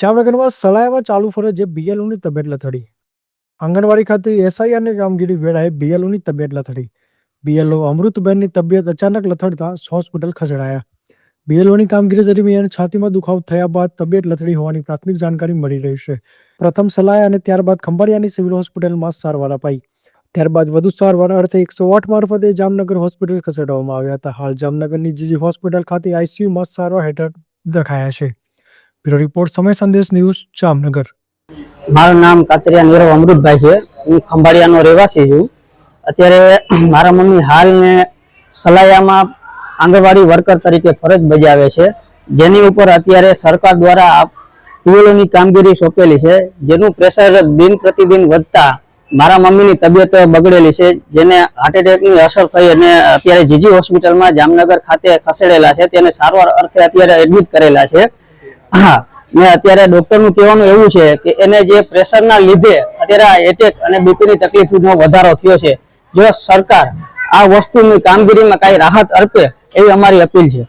જામનગરમાં સલાયામાં ચાલુ ફરજે બીએલઓની તબિયત લથડી. આંગણવાડી ખાતે એસઆઈઆરની કામગીરી વેળાએ બીએલઓની તબિયત લથડી. બીએલઓ અમૃતબેનની તબિયત અચાનક લથડતા હોસ્પિટલ ખસેડાયા. બીએલઓની કામગીરી દરમિયાન છાતીમાં દુખાવો થયા બાદ તબિયત લથડી હોવાની પ્રાથમિક જાણકારી મળી રહી છે. પ્રથમ સલાયા અને ત્યારબાદ ખંભાળિયાની સિવિલ હોસ્પિટલમાં સારવાર અપાઈ. ત્યારબાદ વધુ સારવાર અર્થે 108 મારફતે જામનગર હોસ્પિટલ ખસેડવામાં આવ્યા હતા. હાલ જામનગરની જીજી હોસ્પિટલ ખાતે આઈસીયુમાં સારવાર હેઠળ રખાયા છે. બ્યુરો રિપોર્ટ સમય સંદેશ ન્યૂઝ જામનગર. મારું નામ કાતરિયા નીરવ અમૃતભાઈ છે. હું ખંભાળિયાનો રહેવાસી છું. અત્યારે મારા મમ્મી હાલને સલાયામાં આંગણવાડી વર્કર તરીકે ફરજ બજાવે છે, જેની ઉપર અત્યારે સરકાર દ્વારા પીએલઓની કામગીરી સોંપેલી છે, જેનું પ્રેશર દિન પ્રતિદિન વધતા મારા મમ્મીની તબિયત બગડેલી છે, જેને હાર્ટ એટેકની અસર થઈ અને અત્યારે જીજી હોસ્પિટલમાં જામનગર ખાતે ખસેડેલા છે. તેને સારવાર અર્થે અત્યારે એડમિટ કરેલા છે. હા, ને અત્યારે ડોક્ટરનું કહેવાનું એવું છે કે એને જે પ્રેશરના લીધે અત્યારે એટેક અને બીપીની તકલીફનો વધારો થયો છે. જો સરકાર આ વસ્તુની કામગીરીમાં કાંઈ રાહત અર્પે એવી અમારી અપીલ છે.